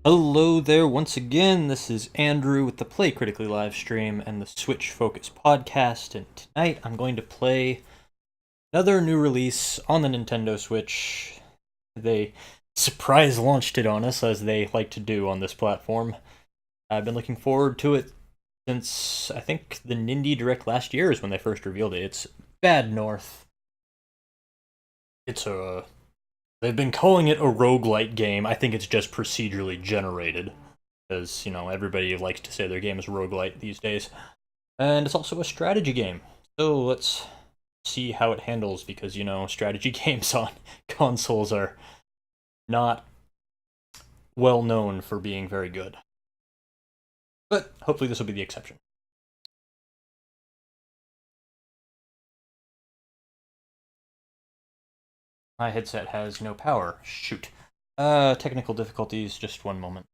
Hello there once again, this is Andrew with the Play Critically Livestream and the Switch Focus podcast, and tonight I'm going to play another new release on the Nintendo Switch. They surprise launched it on us, as they like to do on this platform. I've been looking forward to it since, I think, the Nindie Direct last year is when they first revealed it. It's Bad North. They've been calling it a roguelite game. I think it's just procedurally generated. Because, everybody likes to say their game is roguelite these days. And it's also a strategy game. So let's see how it handles, because, strategy games on consoles are not well known for being very good. But hopefully this will be the exception. My headset has no power. Shoot. Technical difficulties, just one moment.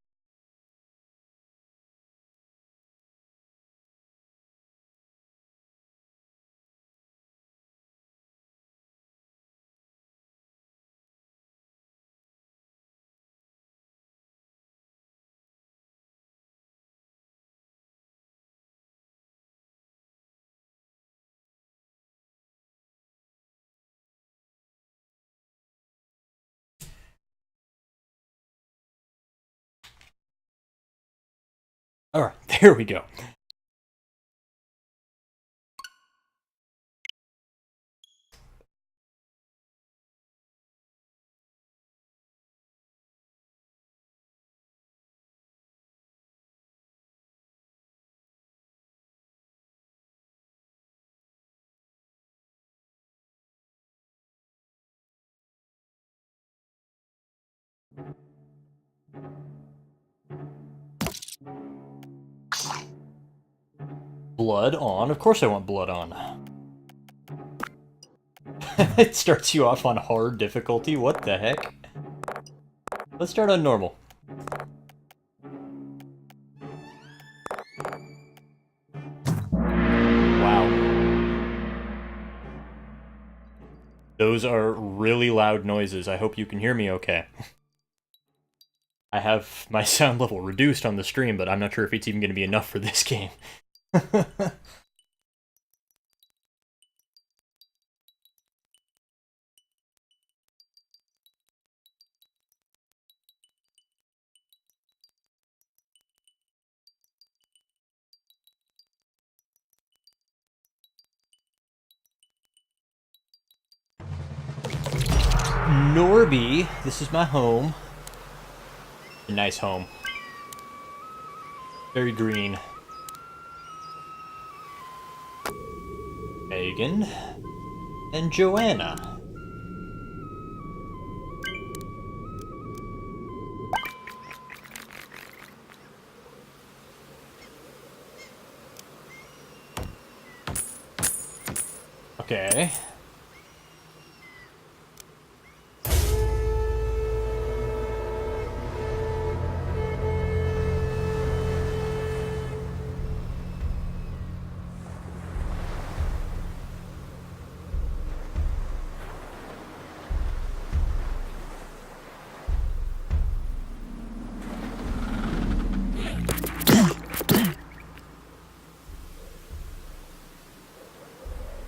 Alright, there we go. Blood on? Of course I want blood on. It starts you off on hard difficulty? What the heck? Let's start on normal. Wow. Those are really loud noises. I hope you can hear me okay. I have my sound level reduced on the stream, but I'm not sure if it's even going to be enough for this game. Norby, this is my home. A nice home. Very green. Megan. And Joanna. Okay.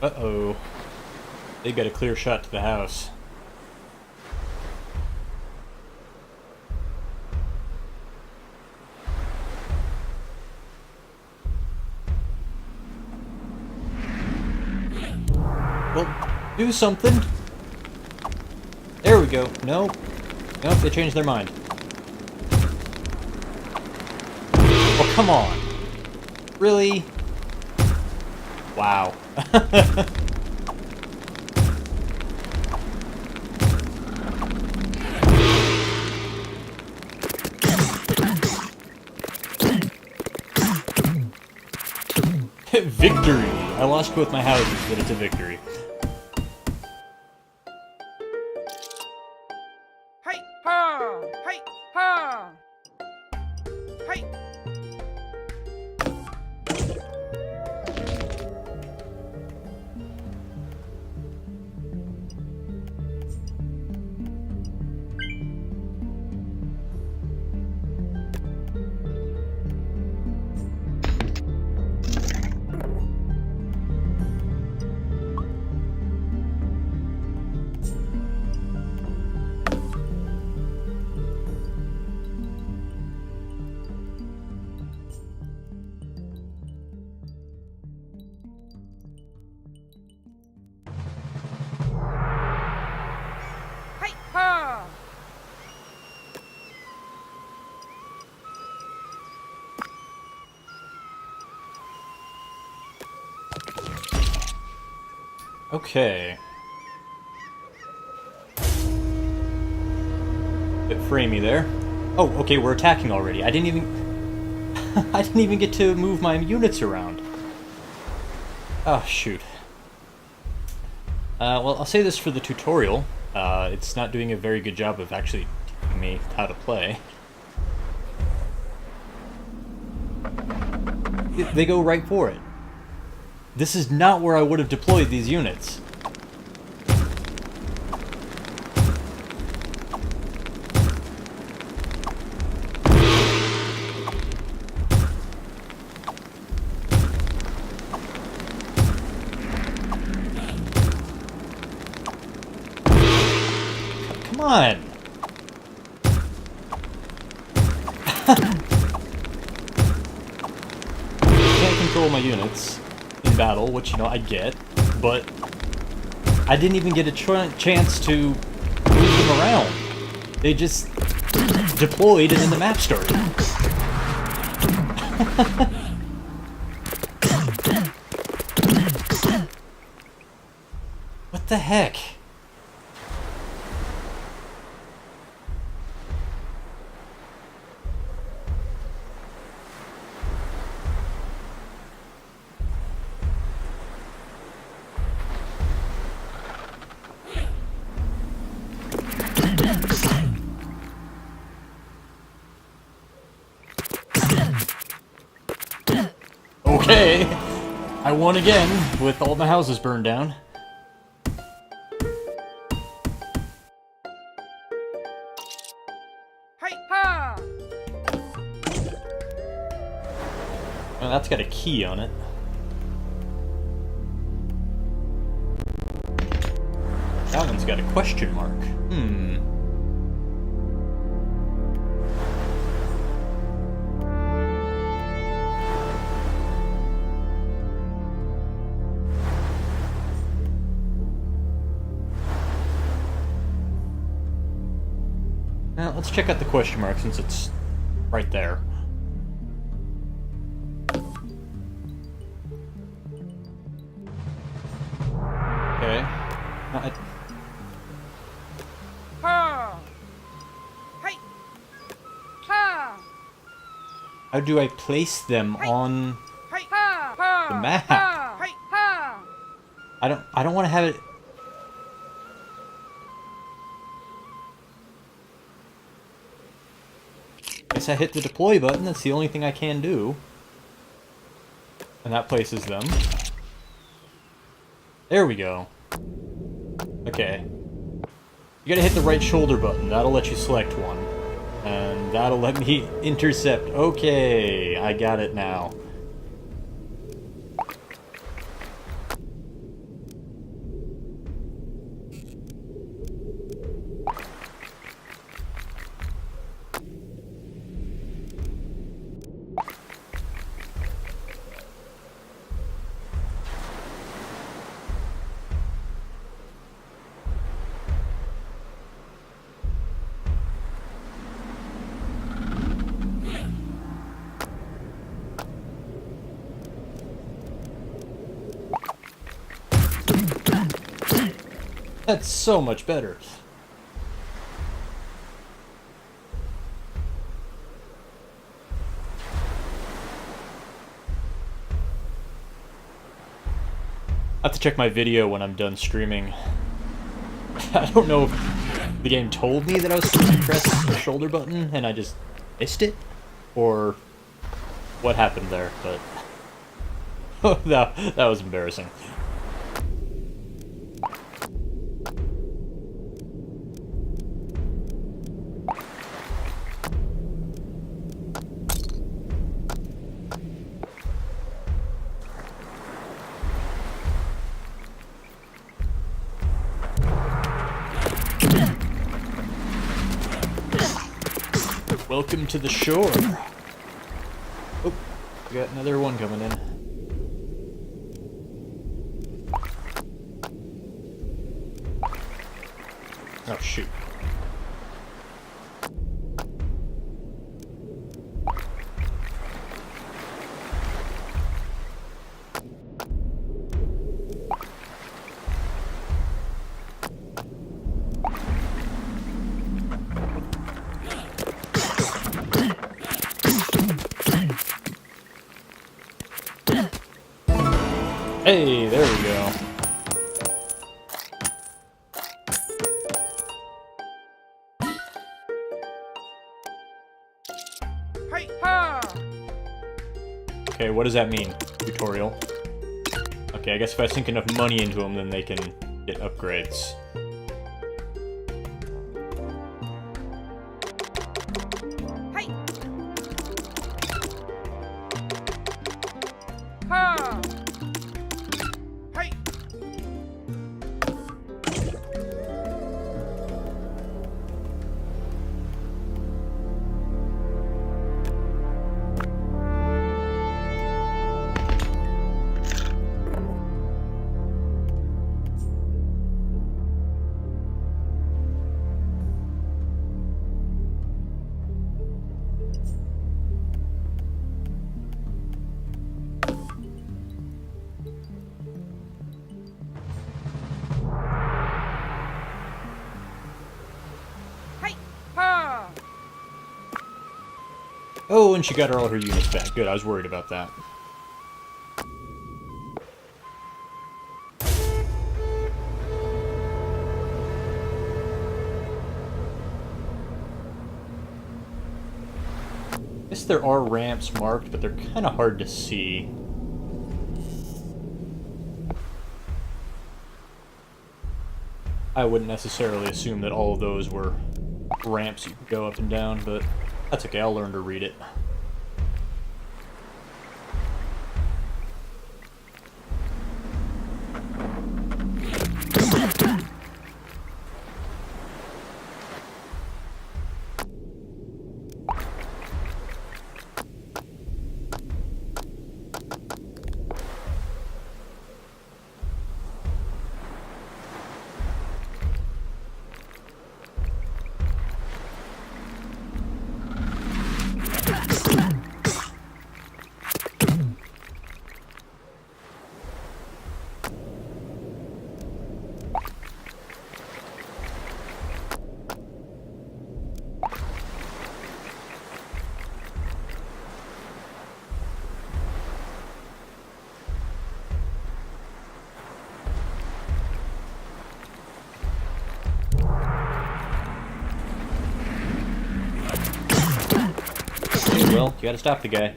Uh-oh. They got a clear shot to the house. Well, do something. There we go. Nope. Nope, they changed their mind. Oh, come on. Really? Wow. Victory! I lost both my houses, but it's a victory. Hey ha! Hey ha! Hey! Okay. Bit framey there. Oh, okay, we're attacking already. I didn't even... I didn't even get to move my units around. Oh, shoot. Well, I'll say this for the tutorial. It's not doing a very good job of actually teaching me how to play. They go right for it. This is not where I would have deployed these units. Come on! Can't control my units in battle, which, you know, I get, but I didn't even get a chance to move them around. They just deployed and then the map started. What the heck? Okay, I won again with all my houses burned down. Hey ha! Well, that's got a key on it. That one's got a question mark. Now, let's check out the question mark since it's right there. Okay. Ha! Hey! Ha! How do I place them on Hey! Ha! Ha! the map? Ha! Hey! Ha! I don't want to have it... Guess I hit the deploy button, that's the only thing I can do. And that places them. There we go. Okay. You gotta hit the right shoulder button, that'll let you select one. And that'll let me intercept. Okay, I got it now. That's so much better. I have to check my video when I'm done streaming. I don't know if the game told me that I was supposed to press the shoulder button and I just missed it, or what happened there, but that was embarrassing. Welcome to the shore. Oh, we got another one coming in. Oh, shoot. Hey, there we go. Hey, ha! Okay, what does that mean, tutorial? Okay, I guess if I sink enough money into them, then they can get upgrades. Hey! Ha! Hey! Hey! Ha! Oh, and she got all her units back. Good, I was worried about that. I guess there are ramps marked, but they're kind of hard to see. I wouldn't necessarily assume that all of those were ramps you could go up and down, but that's okay, I'll learn to read it. Okay, well, you gotta stop the guy.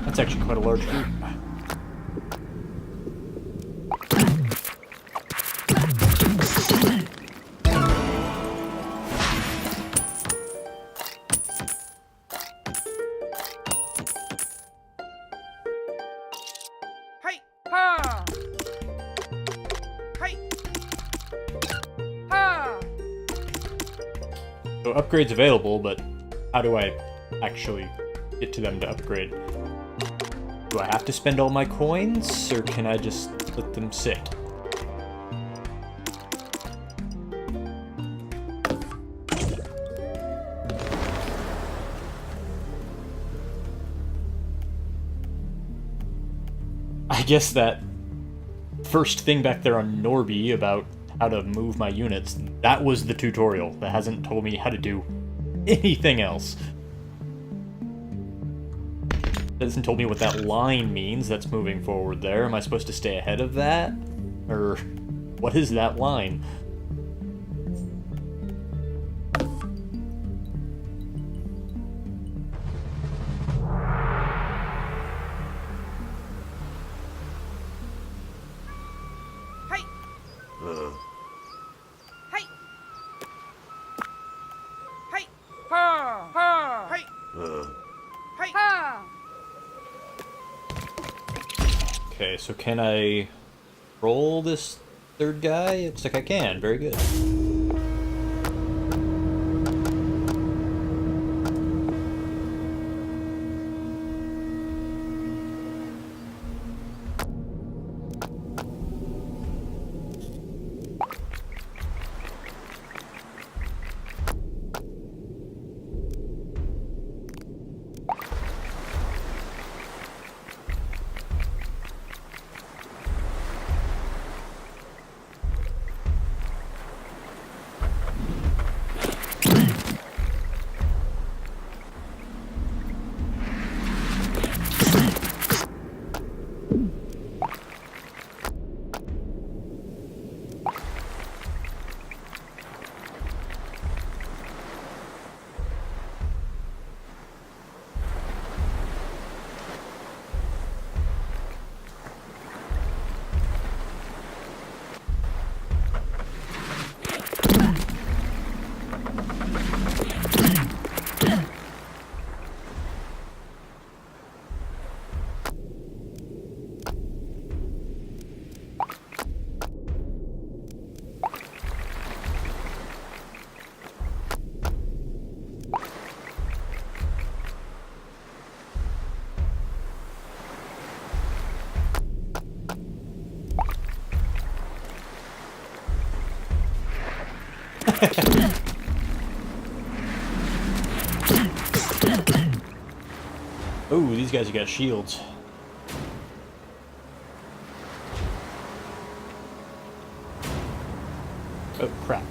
That's actually quite a large group. Hey! Ha! Hey! Ha! So upgrades available, but how do I actually get to them to upgrade? Do I have to spend all my coins, or can I just let them sit? I guess that first thing back there on Norby about how to move my units, that was the tutorial. That hasn't told me how to do anything else. It hasn't told me what that line means that's moving forward there. Am I supposed to stay ahead of that? Or what is that line? Hey! Hey! Hey! Ha! Ha! Hey! Hey! Ha! Okay, so can I roll this third guy? It looks like I can. Very good. Oh, these guys have got shields. Oh, crap.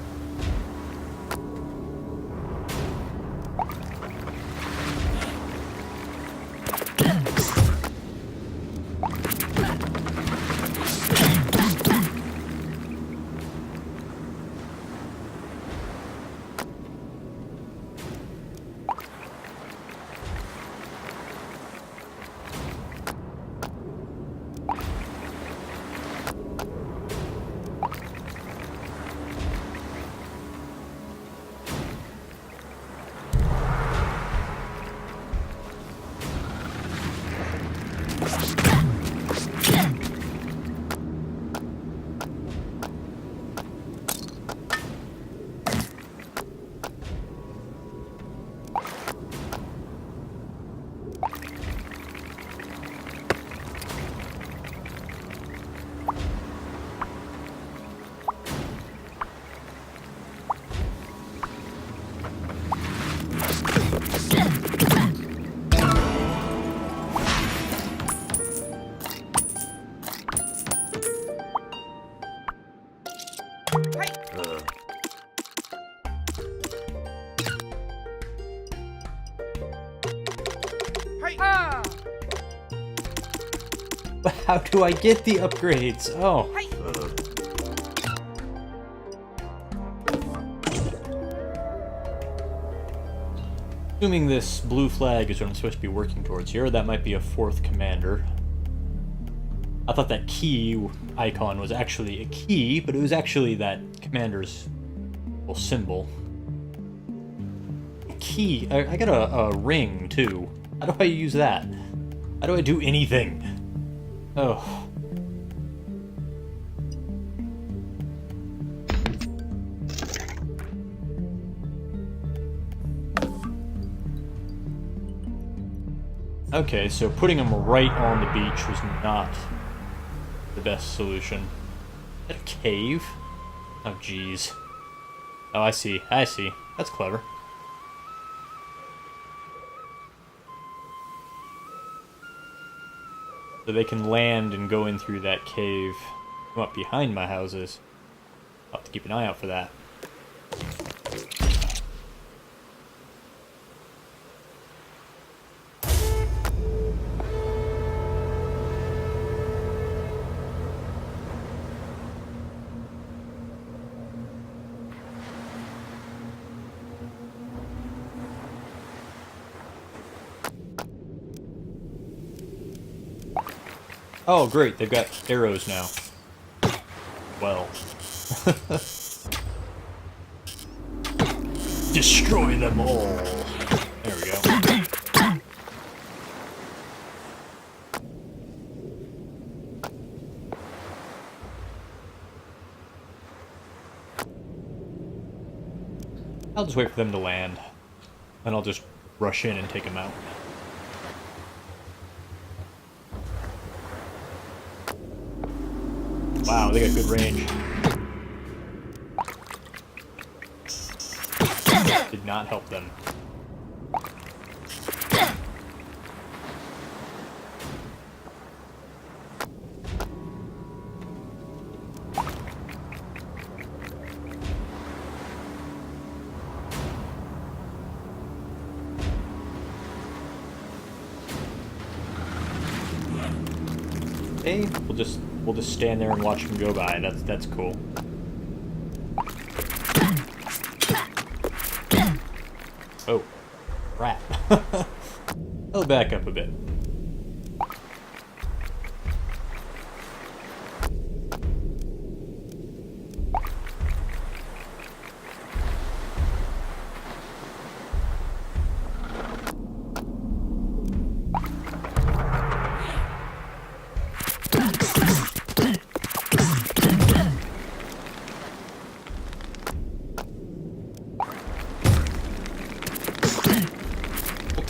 But how do I get the upgrades? Oh. Assuming this blue flag is what I'm supposed to be working towards here, that might be a 4th commander. I thought that key icon was actually a key, but it was actually that commander's symbol. Key. I got a ring, too. How do I use that? How do I do anything? Oh. Okay, so putting them right on the beach was not the best solution. Is that a cave? Oh, jeez. Oh, I see. I see. That's clever. So they can land and go in through that cave, come up behind my houses. I'll have to keep an eye out for that. Oh, great, they've got arrows now. Well. Destroy them all! There we go. I'll just wait for them to land. And I'll just rush in and take them out. Wow, they got good range. Did not help them. Okay, we'll just stand there and watch them go by. That's cool. Oh, crap. I'll back up a bit.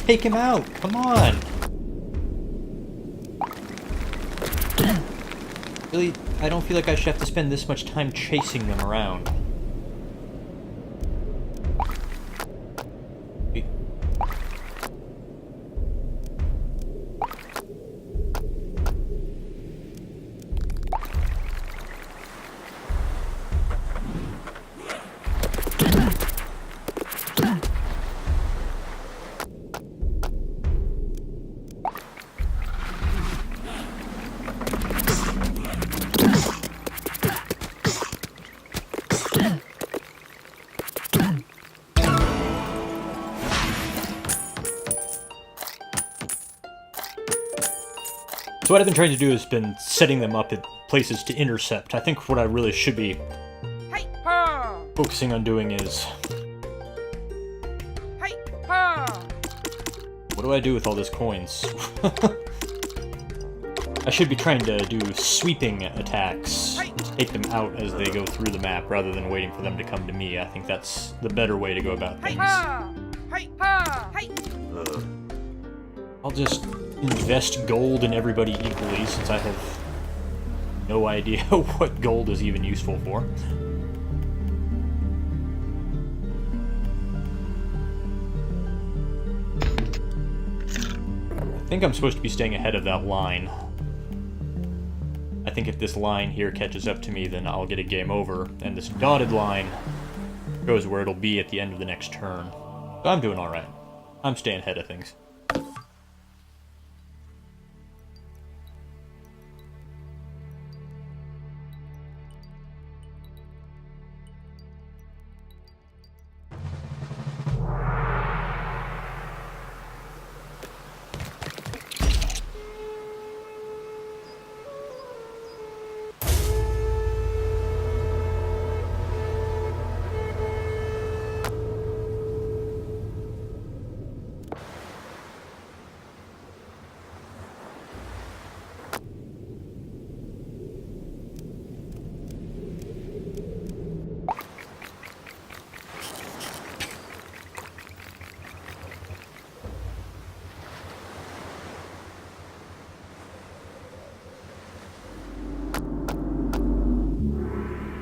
Take him out! Come on! Really, I don't feel like I should have to spend this much time chasing them around. So what I've been trying to do has been setting them up at places to intercept. I think what I really should be focusing on doing is... What do I do with all these coins? I should be trying to do sweeping attacks to take them out as they go through the map, rather than waiting for them to come to me. I think that's the better way to go about things. I'll just invest gold in everybody equally, since I have no idea what gold is even useful for. I think I'm supposed to be staying ahead of that line. I think if this line here catches up to me, then I'll get a game over, and this dotted line goes where it'll be at the end of the next turn. So I'm doing alright. I'm staying ahead of things.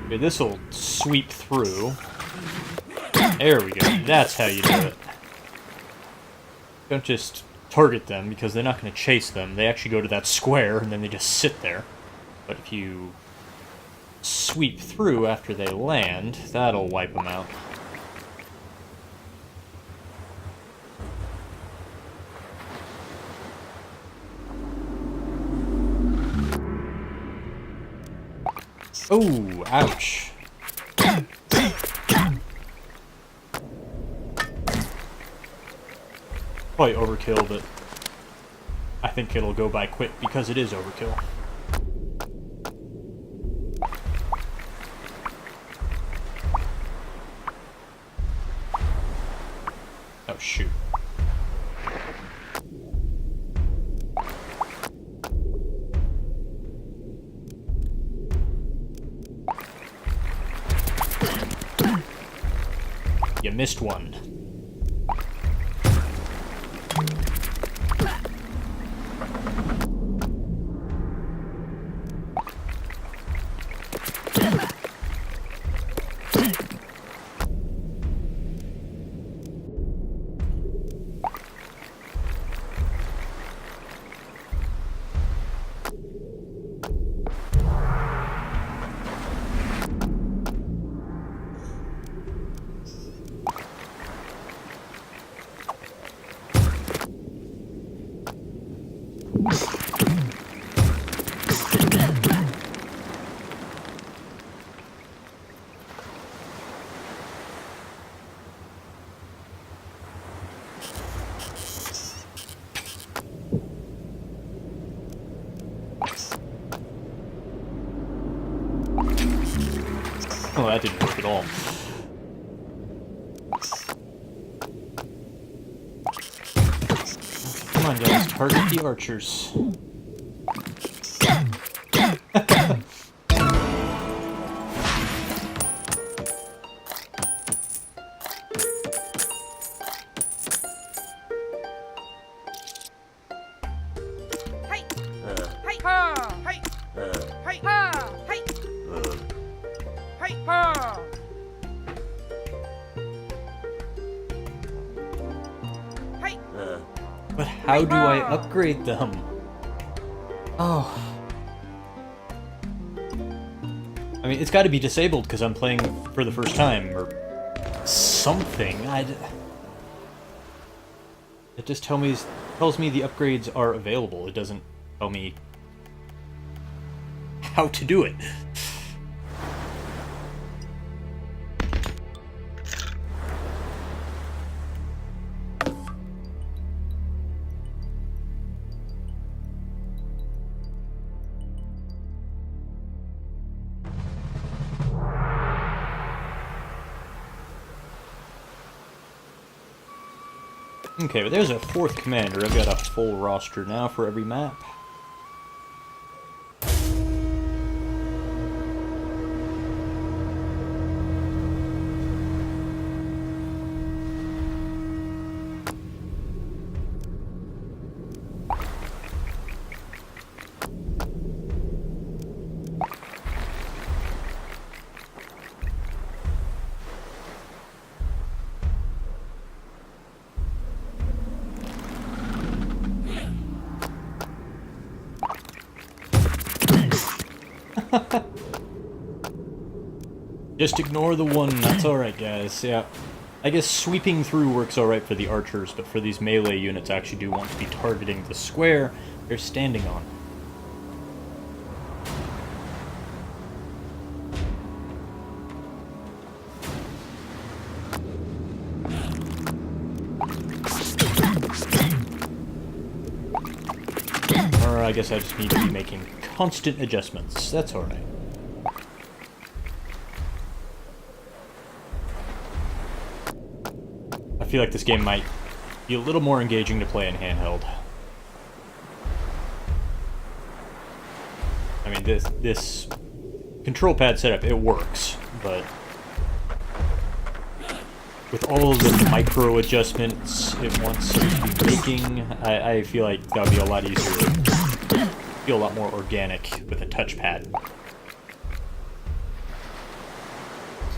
Okay, this'll sweep through. There we go. That's how you do it. Don't just target them, because they're not going to chase them. They actually go to that square, and then they just sit there. But if you sweep through after they land, that'll wipe them out. Oh, ouch. Probably overkill, but I think it'll go by quick because it is overkill. Oh, shoot. You missed one. Oh, that didn't work at all. Come on, guys, target the archers. But how do I upgrade them? Oh. I mean, it's got to be disabled because I'm playing for the first time, or something. It just tells me the upgrades are available. It doesn't tell me how to do it. Okay, but there's a fourth commander. I've got a full roster now for every map. Just ignore the one, that's alright guys, yeah. I guess sweeping through works alright for the archers, but for these melee units I actually do want to be targeting the square they're standing on. Or I guess I just need to be making constant adjustments, that's alright. I feel like this game might be a little more engaging to play in handheld. I mean, this control pad setup, it works, but with all of the micro adjustments it wants to be making, I feel like that would be a lot easier, feel a lot more organic with a touchpad.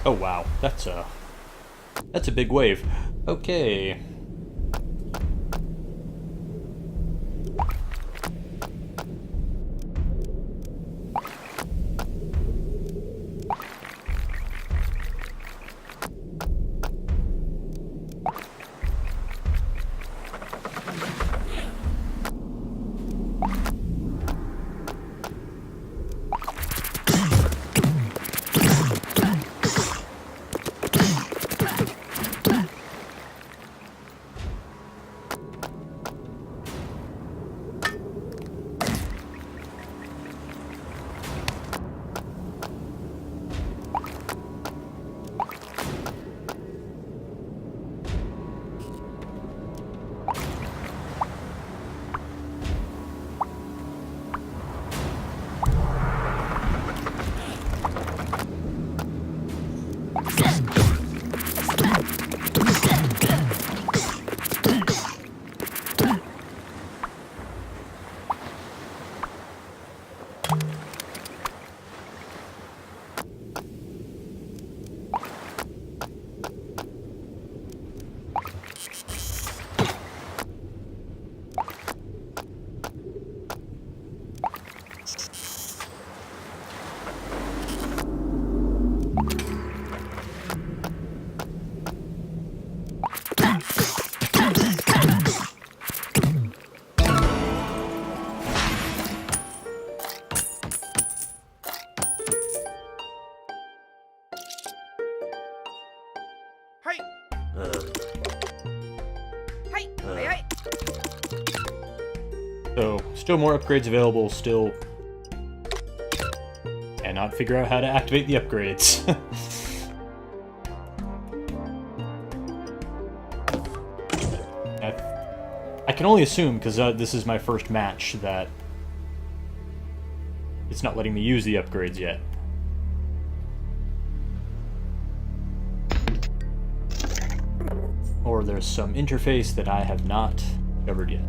Oh wow, that's a big wave. Okay. So, still more upgrades available, still cannot figure out how to activate the upgrades. I can only assume, because this is my first match, that it's not letting me use the upgrades yet. Or there's some interface that I have not covered yet.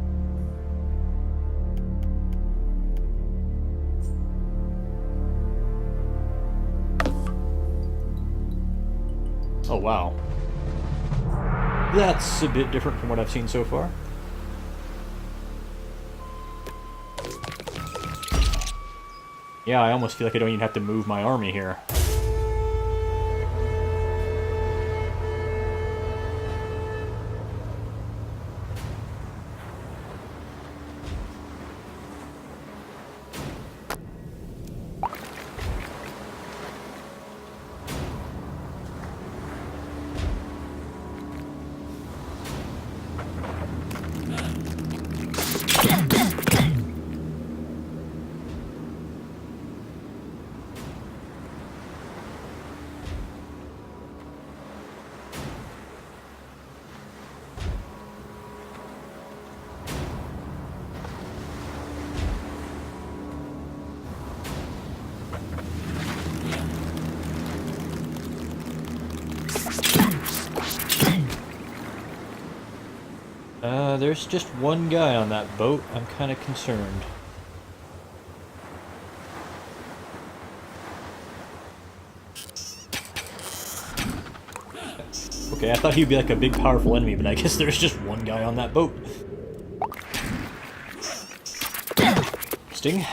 Oh wow. That's a bit different from what I've seen so far. Yeah, I almost feel like I don't even have to move my army here. There's just one guy on that boat. I'm kind of concerned. Okay, I thought he'd be like a big powerful enemy, but I guess there's just one guy on that boat. Sting.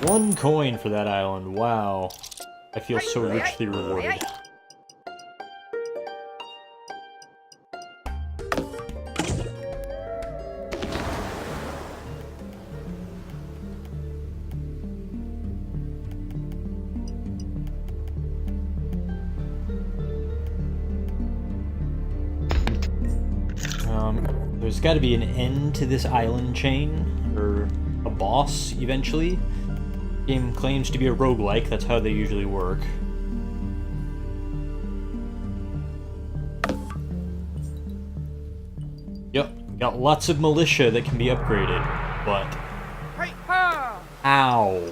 One coin for that island, wow. I feel so richly rewarded. There's gotta be an end to this island chain, or a boss, eventually. Game claims to be a roguelike, that's how they usually work. Yep, got lots of militia that can be upgraded, but... Ow!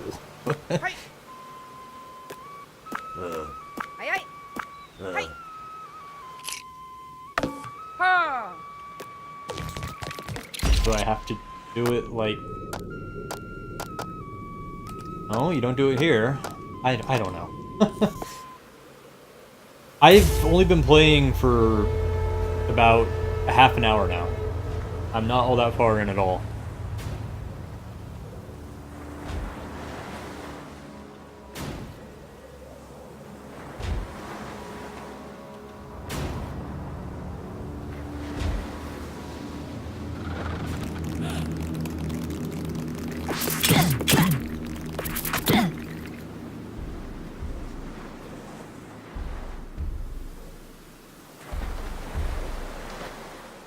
Do I have to do it like... Oh, you don't do it here. I don't know. I've only been playing for about a half an hour now. I'm not all that far in at all.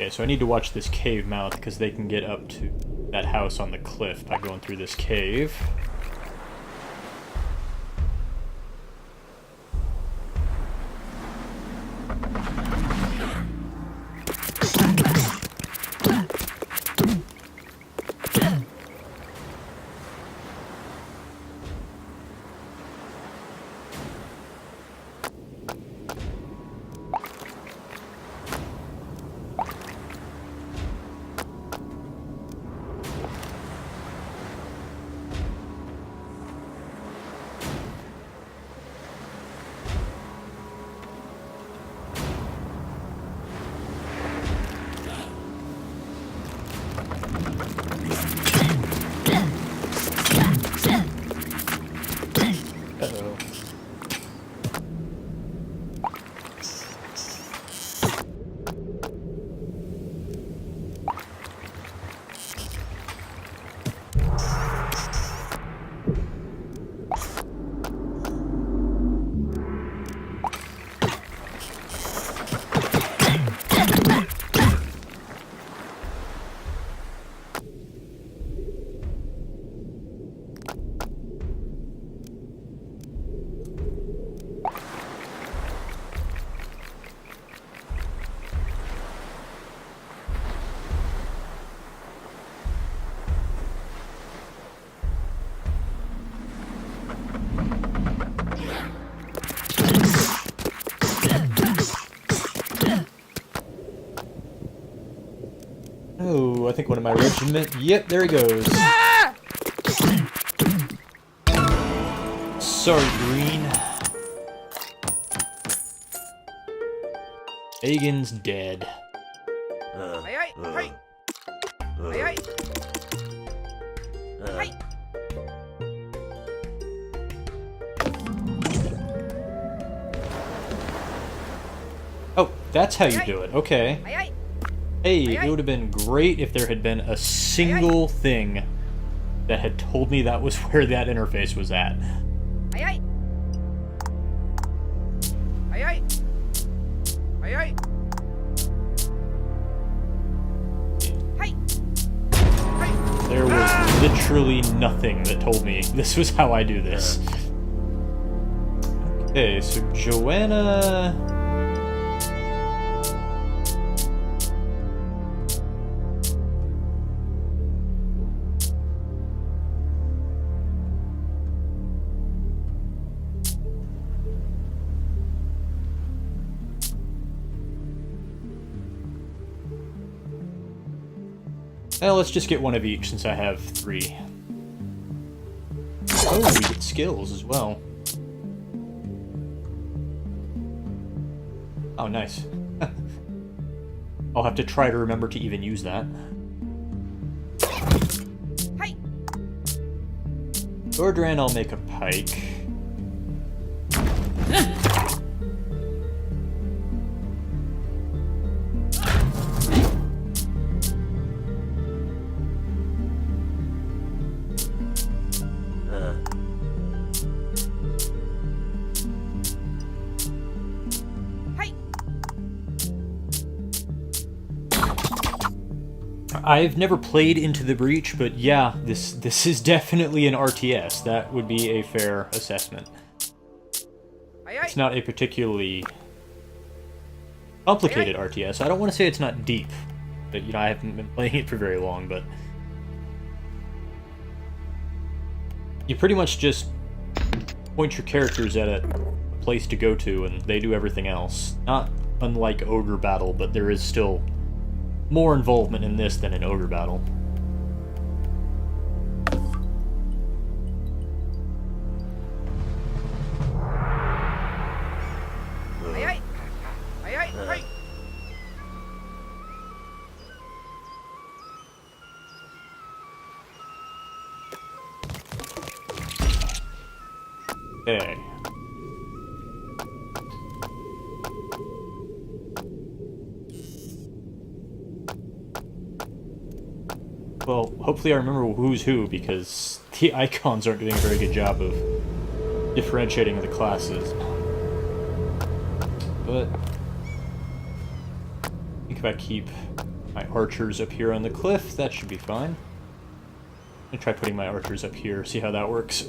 Okay, so I need to watch this cave mouth because they can get up to that house on the cliff by going through this cave. Oh, I think one of my regiment... Yep, there he goes. Sorry, Green. Agen's dead. Hey. Oh, that's how you do it. Okay. Hey, hey. Hey, it would have been great if there had been a single thing that had told me that was where that interface was at. Hey, hey. Hey, hey. Hey, hey. Hey. Hey. There was literally nothing that told me this was how I do this. Okay, so Joanna... Well, let's just get one of each since I have 3. Oh, we get skills as well. Oh, nice. I'll have to try to remember to even use that. Hey. Gordran, I'll make a pike. I've never played Into the Breach, but yeah, this is definitely an RTS. That would be a fair assessment. It's not a particularly complicated RTS. I don't want to say it's not deep, but you know, I haven't been playing it for very long, but you pretty much just point your characters at a place to go to, and they do everything else. Not unlike Ogre Battle, but there is still more involvement in this than in Ogre Battle. Hey, hey. Hey, hey. Okay. Well, hopefully I remember who's who, because the icons aren't doing a very good job of differentiating the classes. But I think if I keep my archers up here on the cliff, that should be fine. I'm gonna try putting my archers up here, see how that works.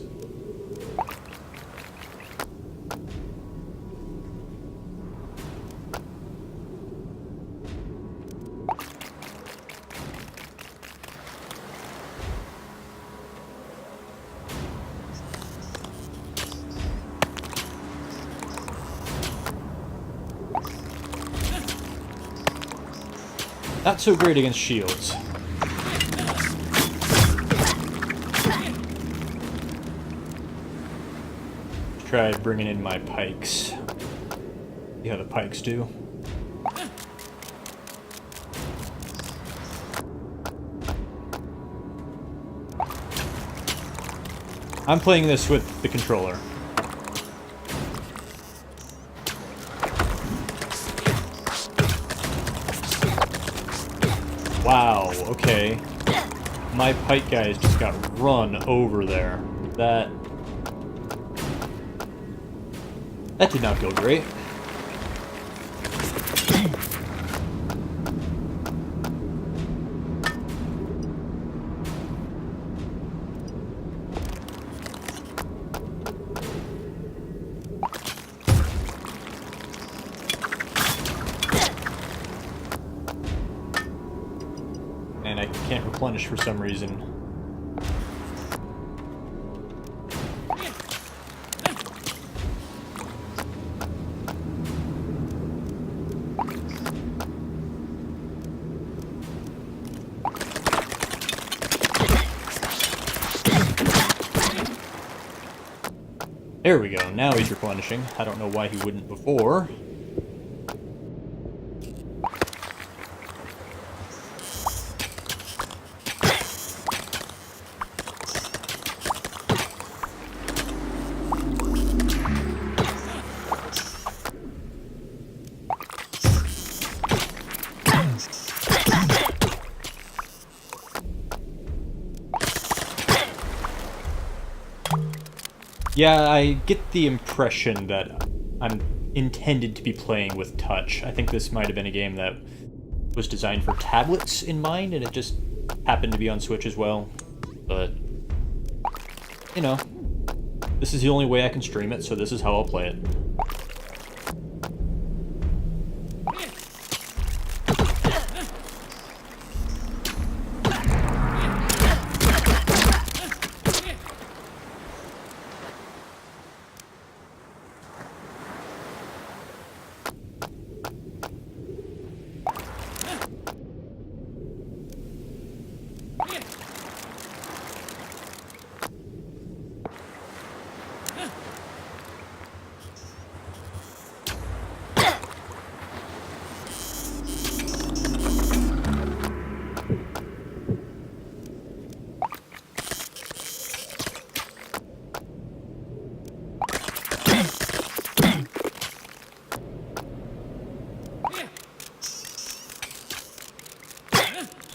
Not so great against shields. Try bringing in my pikes. See how the pikes do. I'm playing this with the controller. Wow, okay. My pike guys just got run over there. That did not go great. And I can't replenish for some reason. There we go, now he's replenishing. I don't know why he wouldn't before. Yeah, I get the impression that I'm intended to be playing with touch. I think this might have been a game that was designed for tablets in mind, and it just happened to be on Switch as well. But, you know, this is the only way I can stream it, so this is how I'll play it.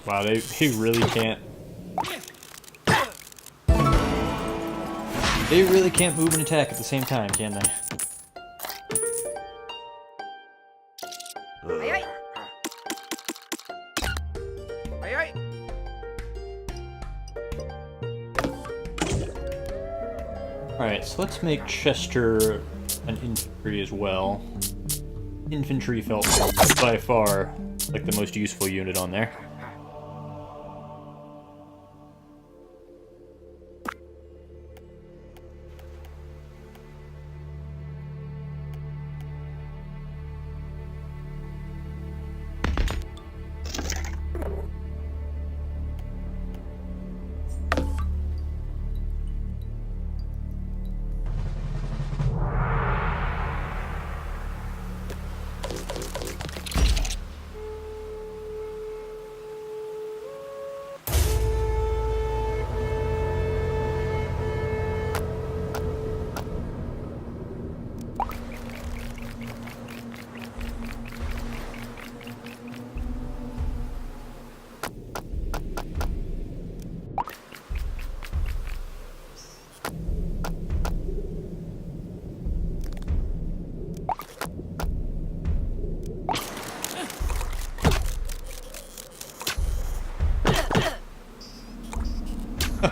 Wow, they really can't. They really can't move and attack at the same time, can they? Aye, aye. Aye, aye. Alright, so let's make Chester an infantry as well. Infantry felt by far like the most useful unit on there.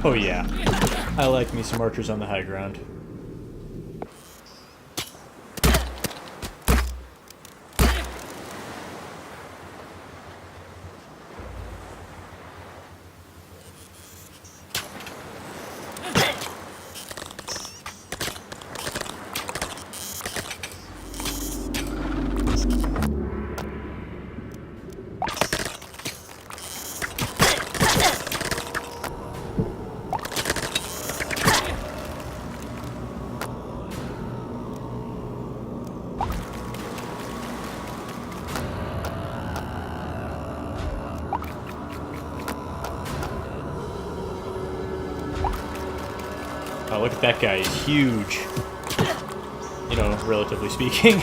Oh yeah, I like me some archers on the high ground. Oh, look at that guy, he's huge. You know, relatively speaking.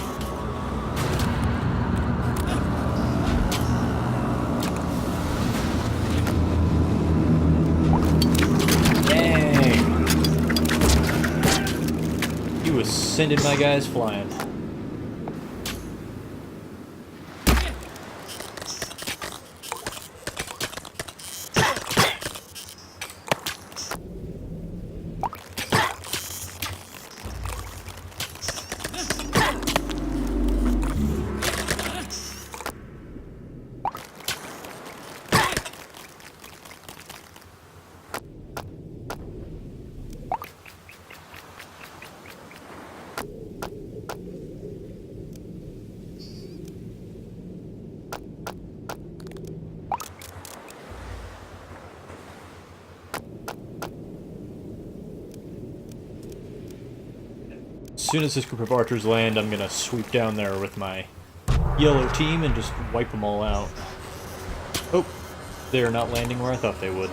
Dang! He was sending my guys flying. As soon as this group of archers land, I'm gonna sweep down there with my yellow team and just wipe them all out. Oh, they're not landing where I thought they would.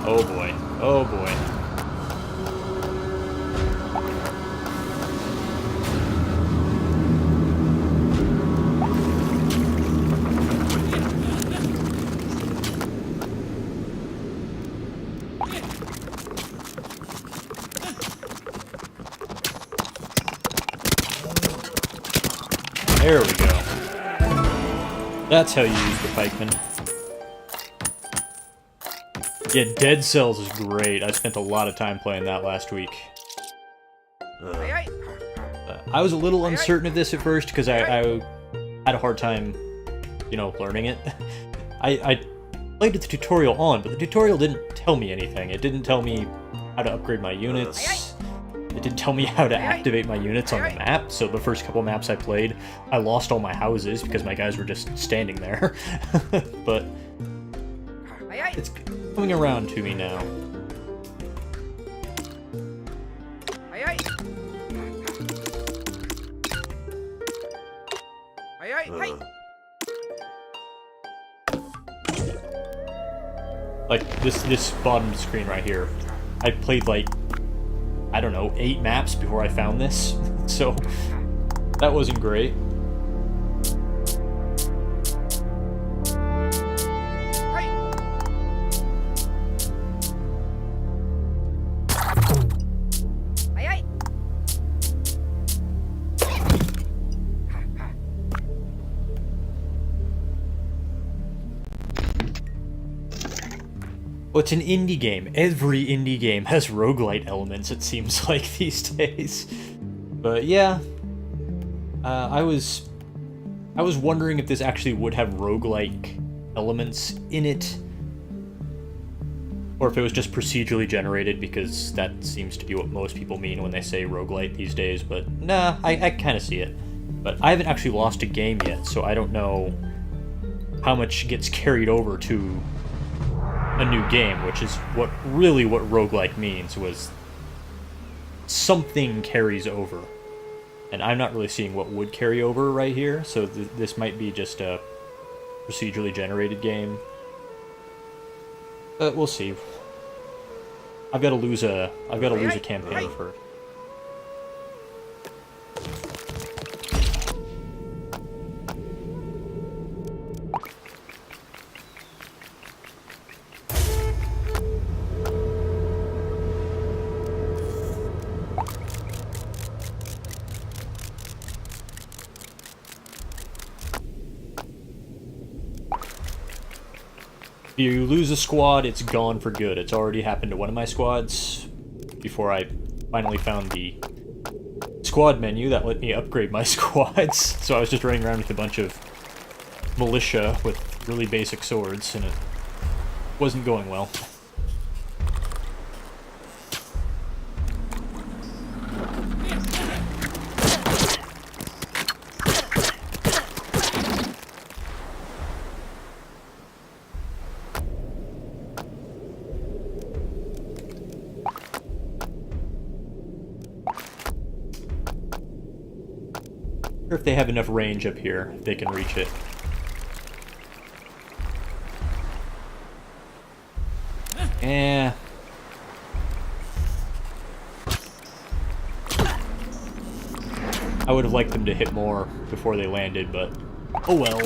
Oh boy, oh boy. There we go. That's how you use the pikeman. Yeah, Dead Cells is great. I spent a lot of time playing that last week. I was a little uncertain of this at first because I had a hard time, you know, learning it. I played with the tutorial on, but the tutorial didn't tell me anything. It didn't tell me how to upgrade my units. It didn't tell me how to activate my units on the map, so the first couple maps I played, I lost all my houses because my guys were just standing there. But it's coming around to me now. Like, this bottom screen right here, I played, like, I don't know, 8 maps before I found this, so that wasn't great. Well, it's an indie game. Every indie game has roguelite elements, it seems like, these days. But yeah, I was wondering if this actually would have roguelike elements in it, or if it was just procedurally generated, because that seems to be what most people mean when they say roguelite these days. But nah, I kind of see it. But I haven't actually lost a game yet, so I don't know how much gets carried over to a new game, which is what roguelike means, was something carries over. And I'm not really seeing what would carry over right here, so this might be just a procedurally generated game. But we'll see. I've got to lose a campaign for it. If you lose a squad, it's gone for good. It's already happened to one of my squads before I finally found the squad menu that let me upgrade my squads. So I was just running around with a bunch of militia with really basic swords, and it wasn't going well. Or if they have enough range up here, they can reach it. Eh. I would have liked them to hit more before they landed, but oh well.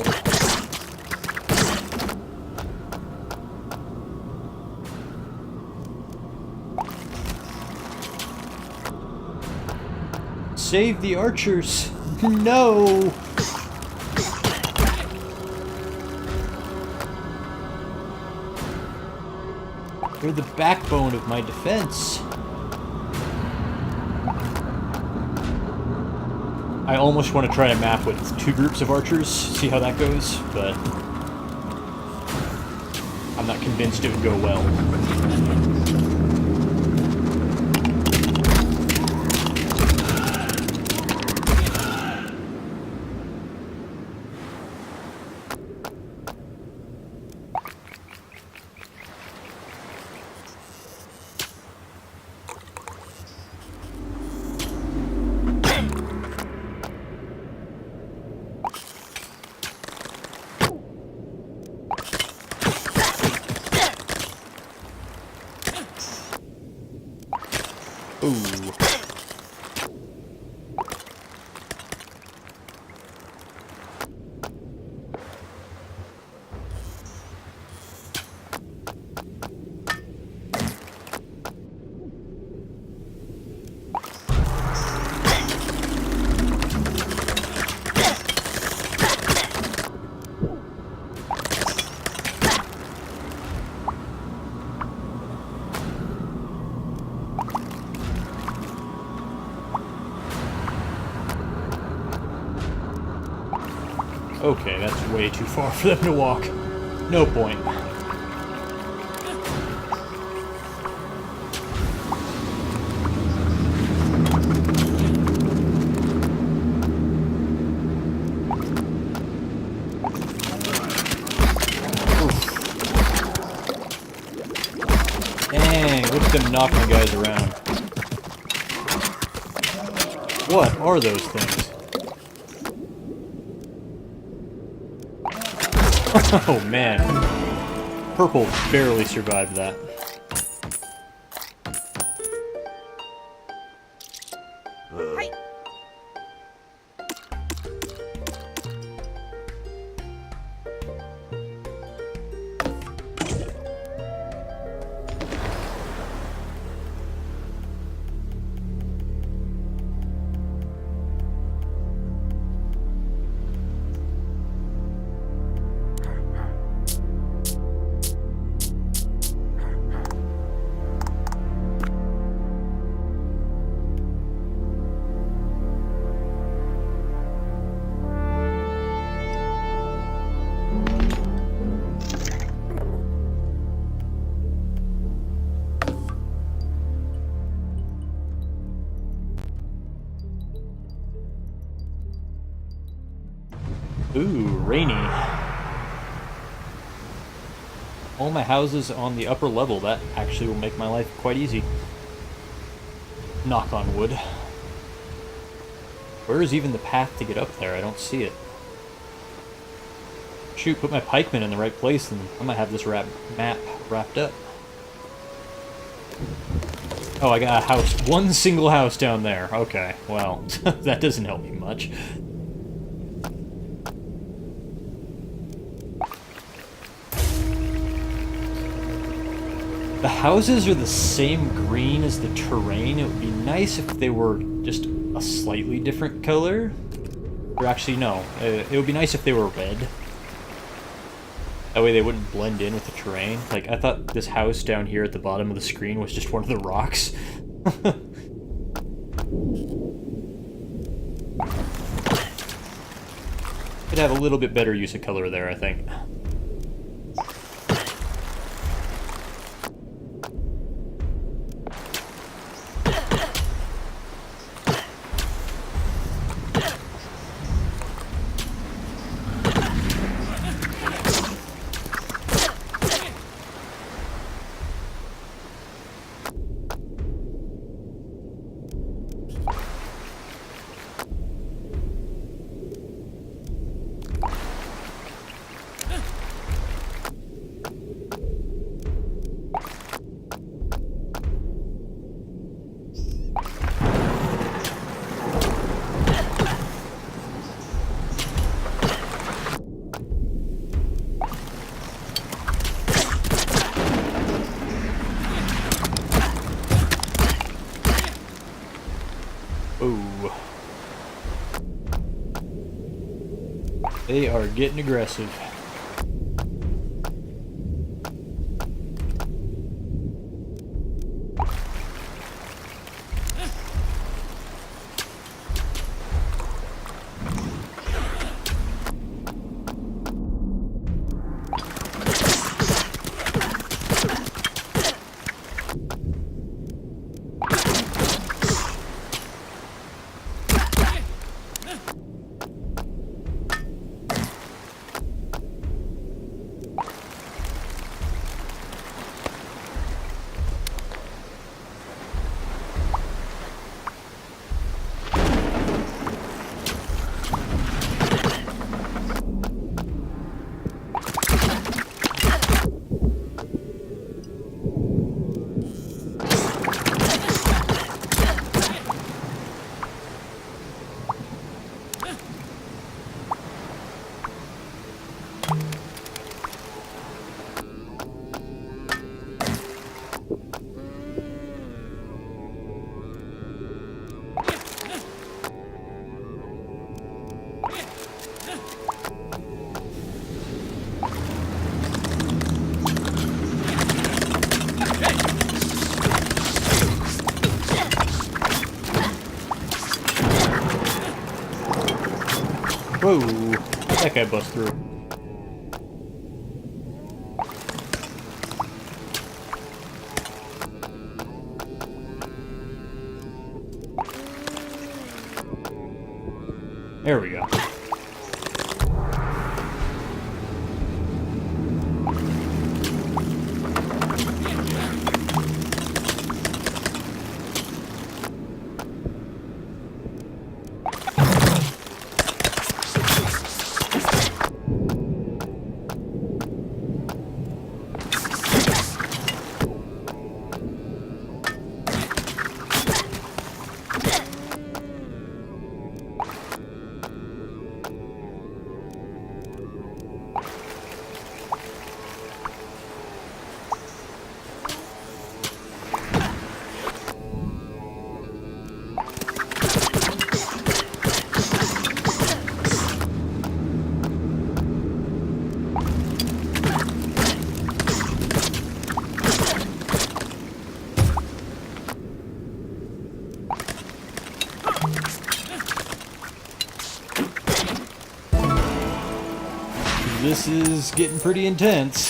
Save the archers! No! They're the backbone of my defense. I almost want to try a map with 2 groups of archers, see how that goes, but I'm not convinced it would go well. Ooh. Okay, that's way too far for them to walk. No point. Dang, look at them knocking the guys around. What are those things? Oh man. Purple barely survived that. Hey. Ooh, rainy. All my houses on the upper level, that actually will make my life quite easy. Knock on wood. Where is even the path to get up there? I don't see it. Shoot, put my pikemen in the right place and I might have this map wrapped up. Oh, I got a house. One single house down there. Okay, well, that doesn't help me much. The houses are the same green as the terrain. It would be nice if they were just a slightly different color. Or actually, no. It would be nice if they were red. That way they wouldn't blend in with the terrain. Like, I thought this house down here at the bottom of the screen was just one of the rocks. Could have a little bit better use of color there, I think. Oh. They are getting aggressive. Whoa. That guy bust through. There we go. This is getting pretty intense.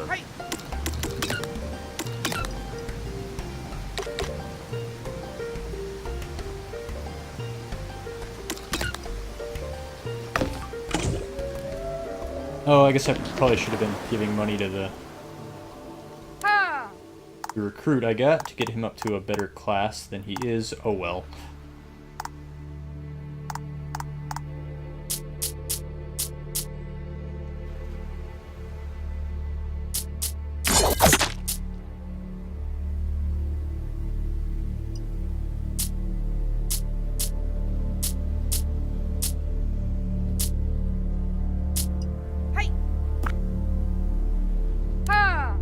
Hey. Oh, I guess I probably should have been giving money to the Ha! recruit I got to get him up to a better class than he is. Oh well. Hey! Ha!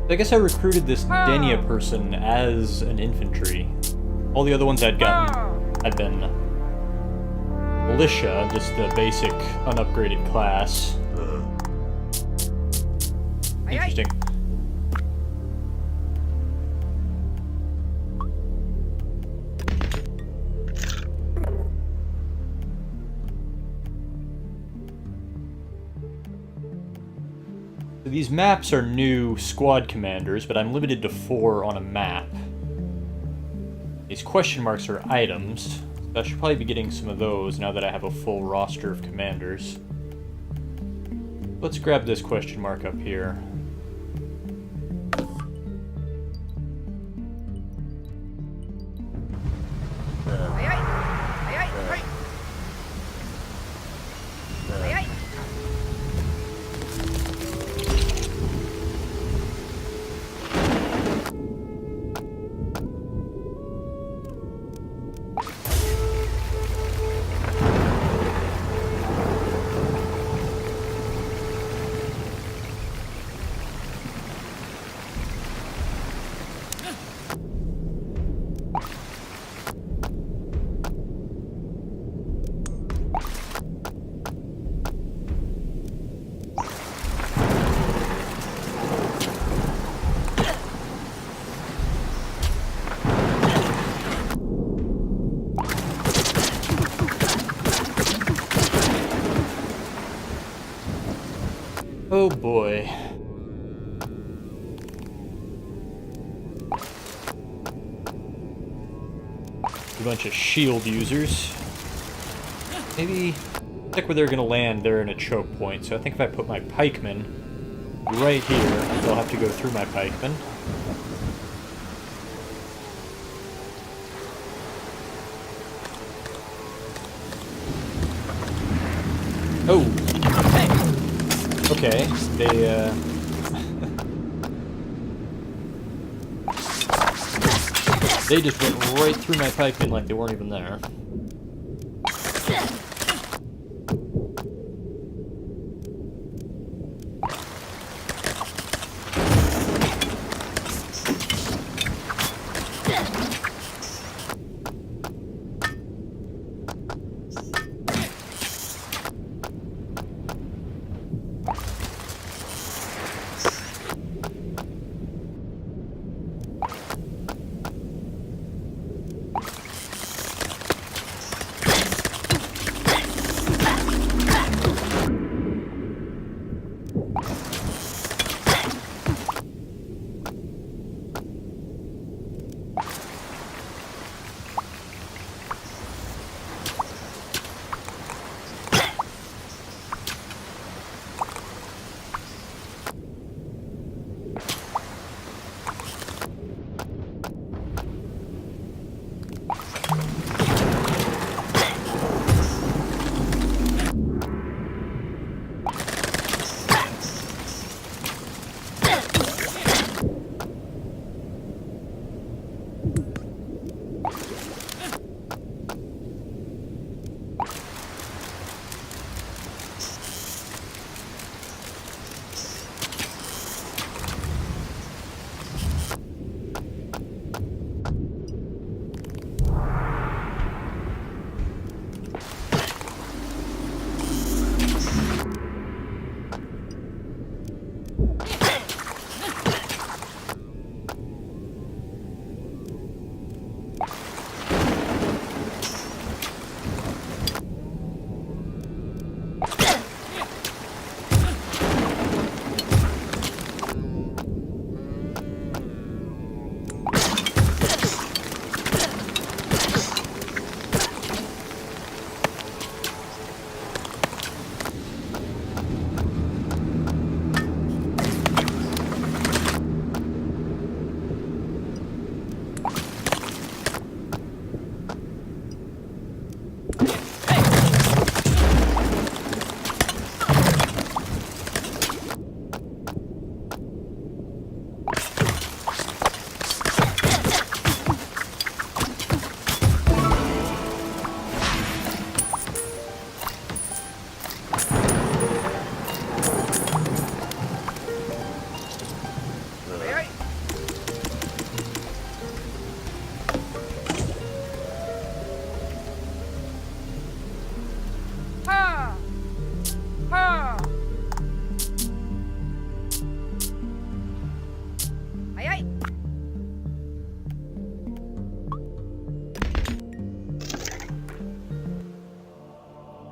I guess I recruited this Denia person as an infantry. All the other ones I'd gotten had been militia, just the basic unupgraded class. Interesting. These maps are new squad commanders, but I'm limited to 4 on a map. These question marks are items, so I should probably be getting some of those now that I have a full roster of commanders. Let's grab this question mark up here. Hey, hey! Hey, hey! Hey! Hey, hey! Oh boy. A bunch of shield users. Maybe, check where they're gonna land, they're in a choke point, so I think if I put my pikemen right here, they'll have to go through my pikemen. Oh! Okay, they, they just went right through my pikemen like they weren't even there.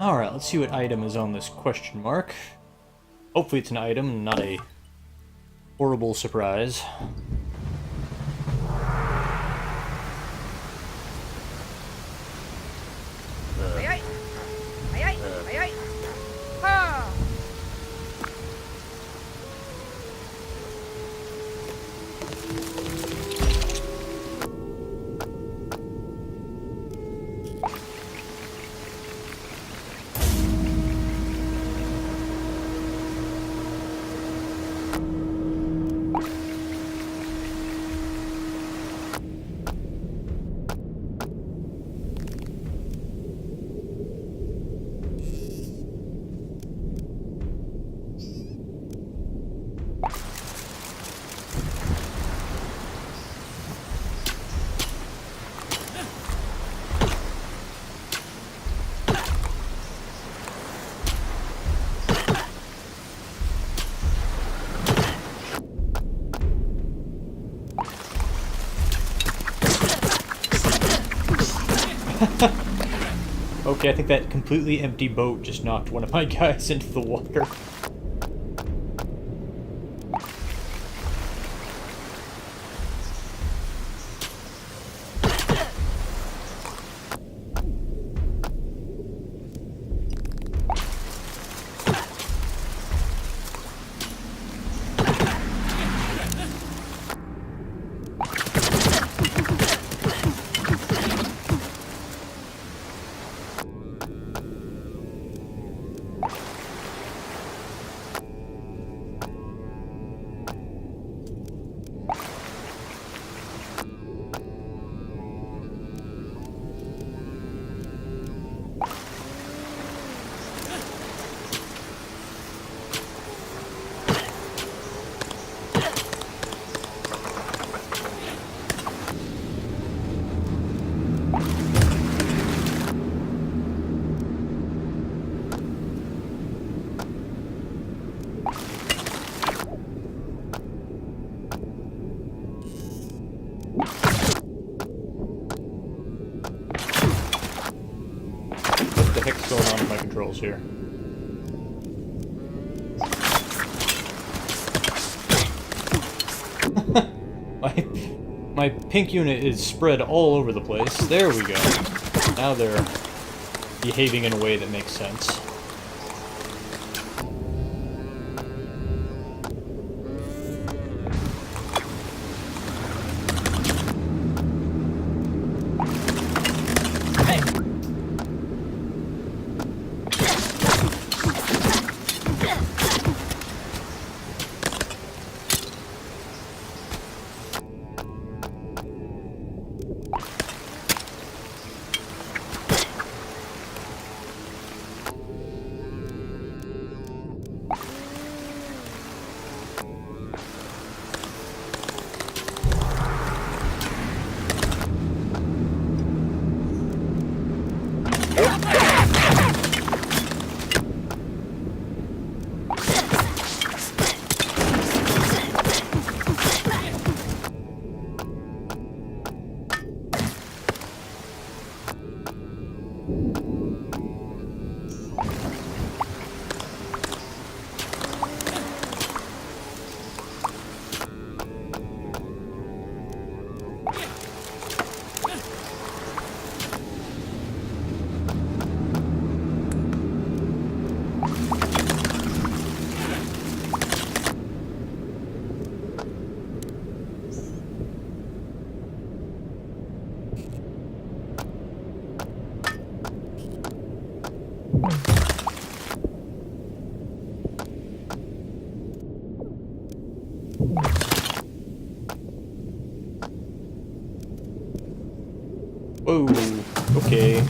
Alright, let's see what item is on this question mark. Hopefully it's an item, not a horrible surprise. Ay, ay. Ay, ay. Ay, ay. Ha! Okay, I think that completely empty boat just knocked one of my guys into the water. What the heck's going on with my controls here? my pink unit is spread all over the place. There we go. Now they're behaving in a way that makes sense. Whoa, okay.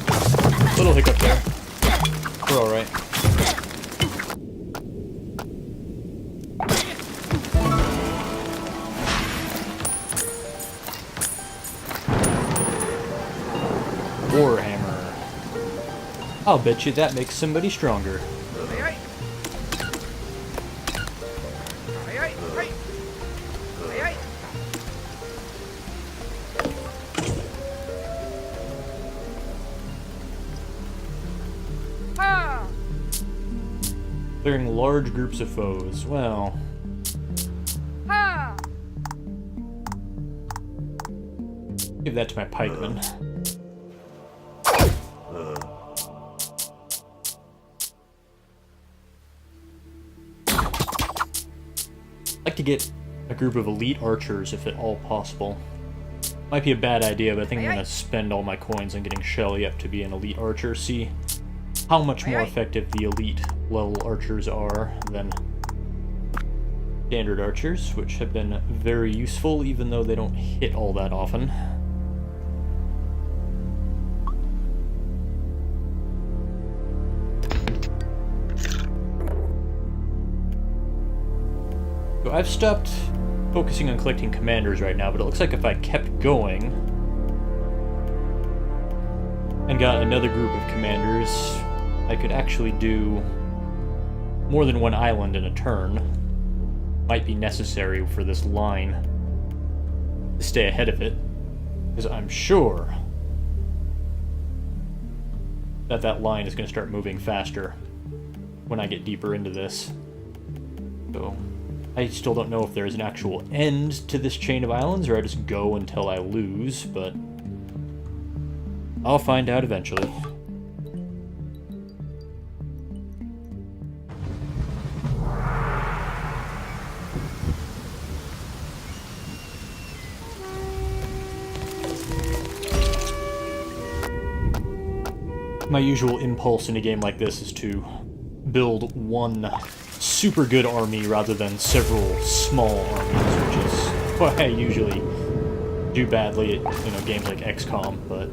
Little hiccup there. We're alright. Warhammer. I'll bet you that makes somebody stronger. Ay, ay. Ay, ay. Ay. Ay, ay. Ha! Clearing large groups of foes. Well... Ha! give that to my pikemen. I'd like to get a group of elite archers if at all possible. Might be a bad idea, but I think I'm going to spend all my coins on getting Shelly up to be an elite archer. See how much more effective the elite level archers are than standard archers, which have been very useful even though they don't hit all that often. So I've stopped focusing on collecting commanders right now, but it looks like if I kept going and got another group of commanders, I could actually do more than one island in a turn. Might be necessary for this line to stay ahead of it, because I'm sure that that line is going to start moving faster when I get deeper into this. So I still don't know if there's an actual end to this chain of islands, or I just go until I lose, but I'll find out eventually. My usual impulse in a game like this is to build one super good army rather than several small armies, which is what I usually do badly at, games like XCOM, but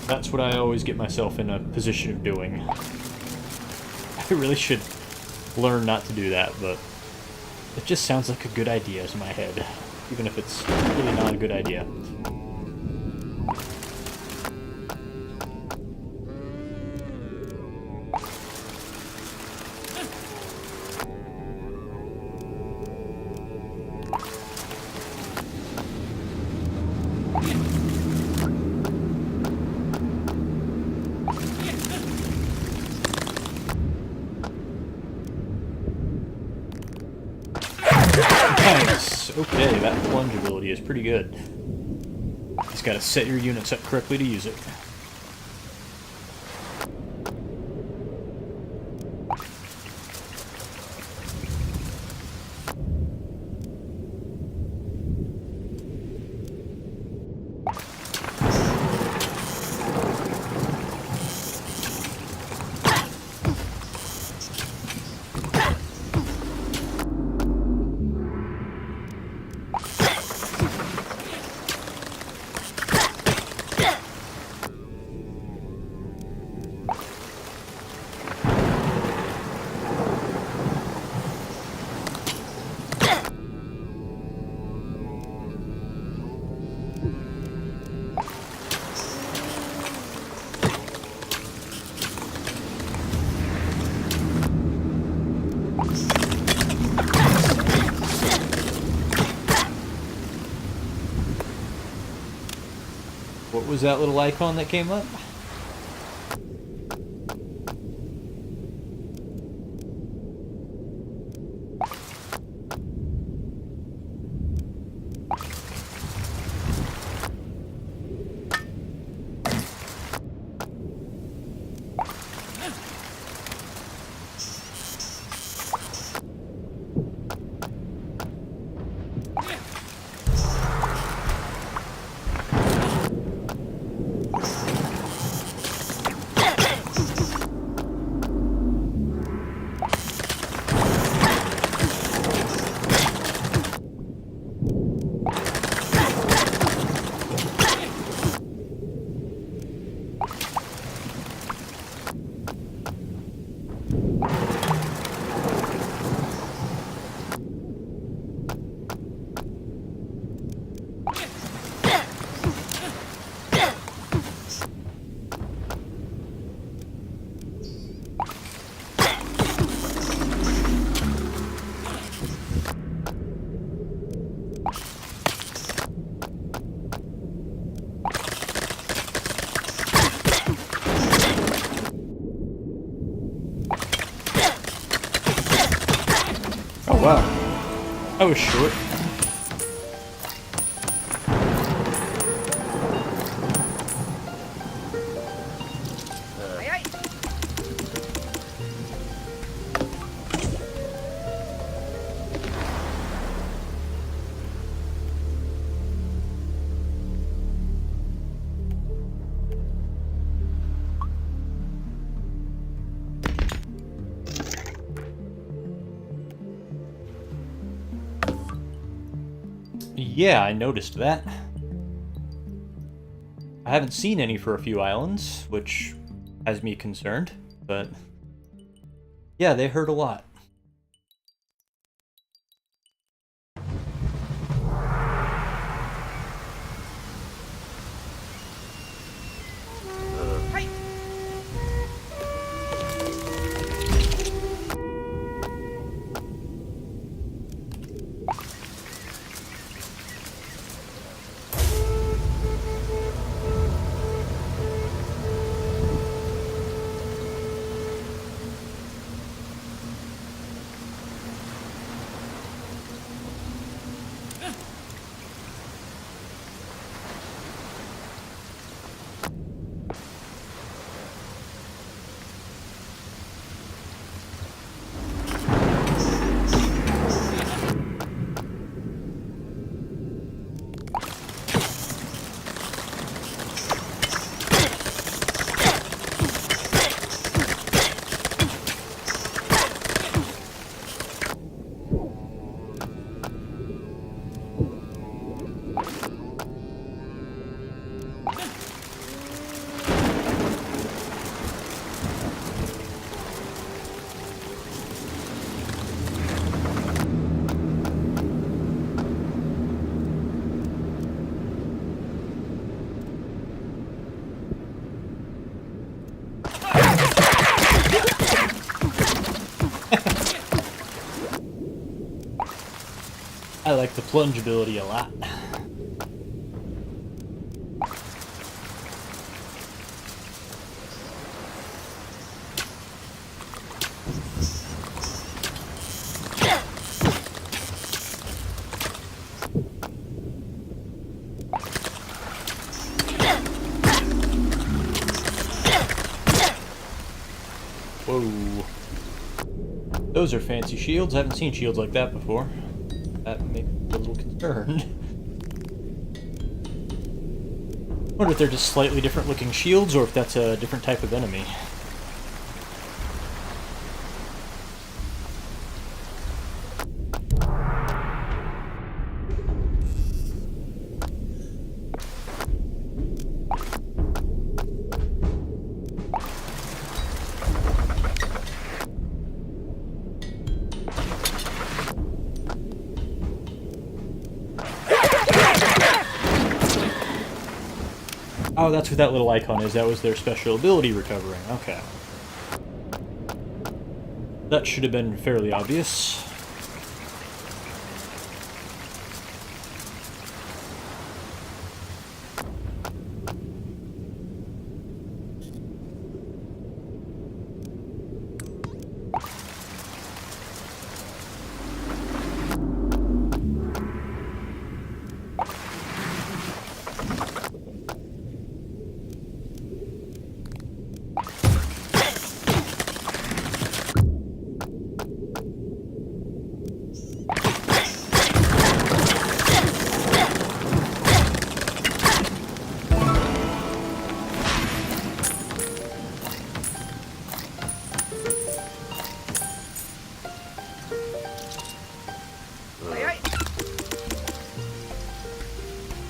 that's what I always get myself in a position of doing. I really should learn not to do that, but it just sounds like a good idea in my head, even if it's really not a good idea. Nice! Okay, that plunge ability is pretty good. Just gotta set your units up correctly to use it. What was that little icon that came up? wow. That was short. Aye, aye. Yeah, I noticed that. I haven't seen any for a few islands, which has me concerned, but yeah, they hurt a lot. Hey. I like the plunge ability a lot. Whoa. Those are fancy shields. I haven't seen shields like that before. That makes me a little concerned. Wonder if they're just slightly different looking shields or if that's a different type of enemy. Oh, that's what that little icon is. That was their special ability recovering. Okay. That should have been fairly obvious.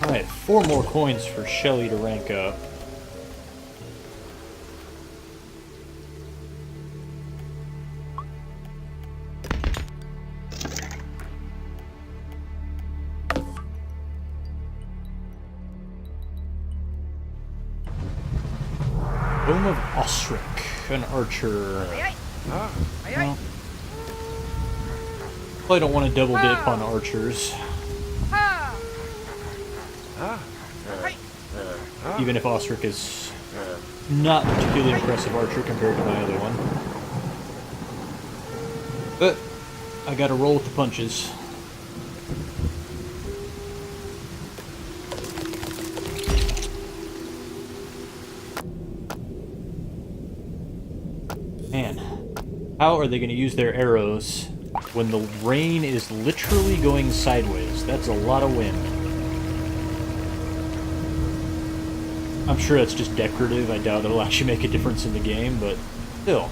Alright, 4 more coins for Shelly to rank up. Boom of Osric, an archer. Aye, Ah, aye. Aye, aye. Probably don't want to double dip on archers, Ha. ah, Hey. even if Osric is not particularly impressive archer compared to my other one. But I gotta roll with the punches. Man, how are they gonna use their arrows when the rain is literally going sideways? That's a lot of wind. I'm sure that's just decorative. I doubt it'll actually make a difference in the game, but still.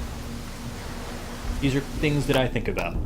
These are things that I think about.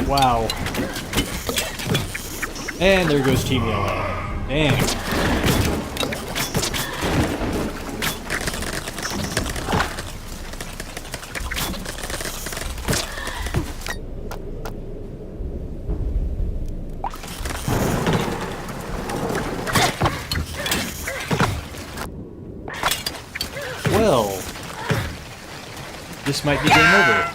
Wow. And there goes Team Yellow. Dang. Well, this might be game over.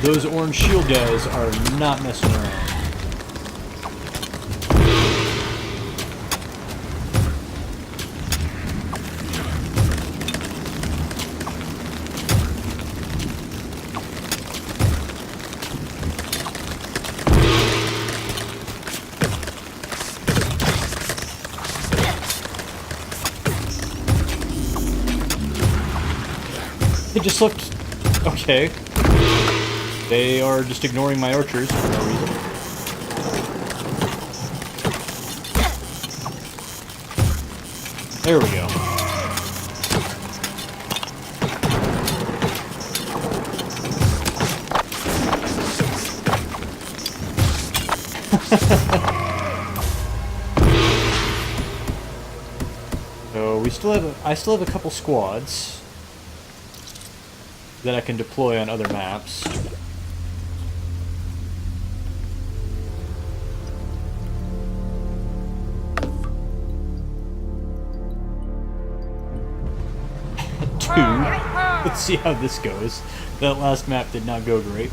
Those orange shield guys are not messing around. It just looked okay. They are just ignoring my archers for no reason. There we go. So I still have a couple squads that I can deploy on other maps. Let's see how this goes. That last map did not go great.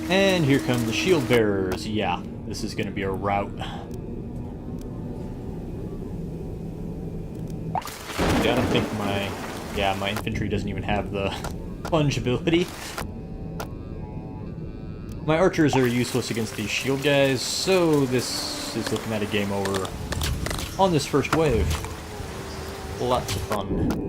And here come the shield bearers. Yeah, this is going to be a rout. Yeah, I don't think my infantry doesn't even have the plunge ability. My archers are useless against these shield guys, so this is looking at a game over on this first wave. Lots of fun.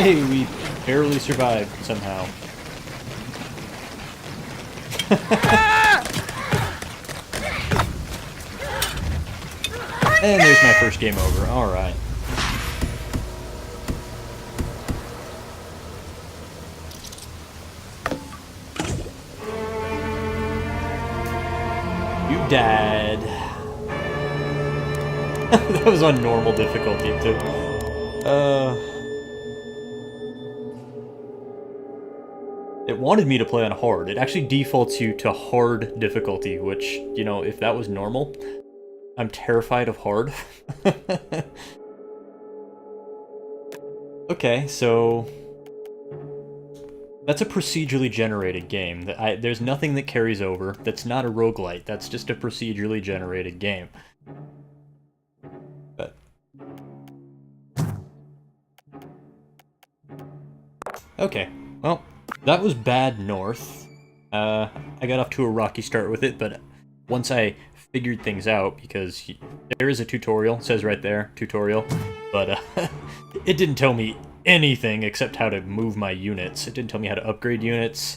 Hey, we barely survived somehow. And there's my first game over. Alright. You died. That was on normal difficulty, too. It wanted me to play on hard. It actually defaults you to hard difficulty, which, you know, if that was normal, I'm terrified of hard. Okay, so that's a procedurally generated game. There's nothing that carries over. That's not a roguelite. That's just a procedurally generated game. But okay, well, that was Bad North. I got off to a rocky start with it, but once I figured things out, because there is a tutorial, it says right there, tutorial, but it didn't tell me anything except how to move my units. It didn't tell me how to upgrade units.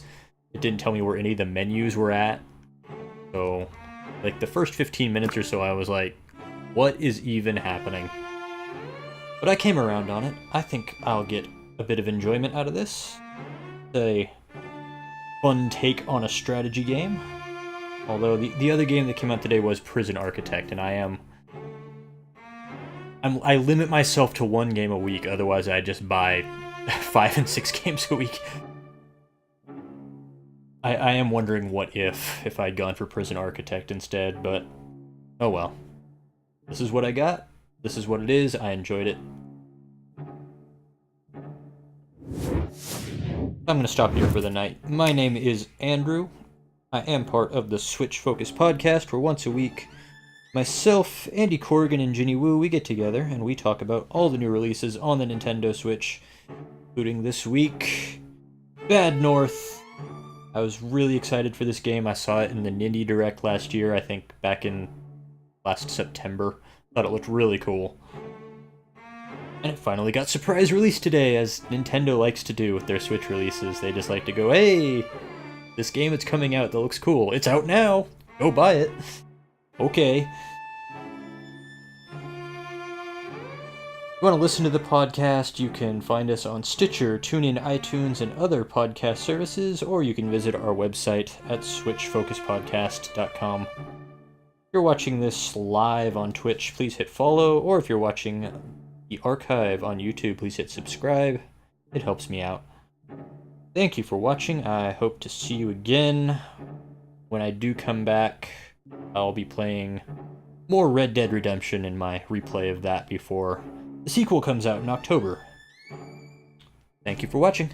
It didn't tell me where any of the menus were at. So, like, the first 15 minutes or so, I was like, what is even happening? But I came around on it. I think I'll get a bit of enjoyment out of this. A fun take on a strategy game. Although the other game that came out today was Prison Architect, and I limit myself to one game a week, otherwise I just buy 5 and 6 games a week. I am wondering what if I'd gone for Prison Architect instead, but oh well. This is what I got. This is what it is. I enjoyed it. I'm going to stop here for the night. My name is Andrew. I am part of the Switch Focus podcast, where once a week, myself, Andy Corrigan, and Ginny Woo, we get together and we talk about all the new releases on the Nintendo Switch, including this week, Bad North. I was really excited for this game. I saw it in the Nindy Direct last year, I think back in last September. Thought it looked really cool. And it finally got surprise release today, as Nintendo likes to do with their Switch releases. They just like to go, hey, this game that's coming out that looks cool. It's out now. Go buy it. Okay. If you want to listen to the podcast, you can find us on Stitcher, TuneIn, iTunes, and other podcast services, or you can visit our website at switchfocuspodcast.com. If you're watching this live on Twitch, please hit follow, or if you're watching the archive on YouTube, please hit subscribe. It helps me out. Thank you for watching. I hope to see you again. When I do come back, I'll be playing more Red Dead Redemption in my replay of that before the sequel comes out in October. Thank you for watching.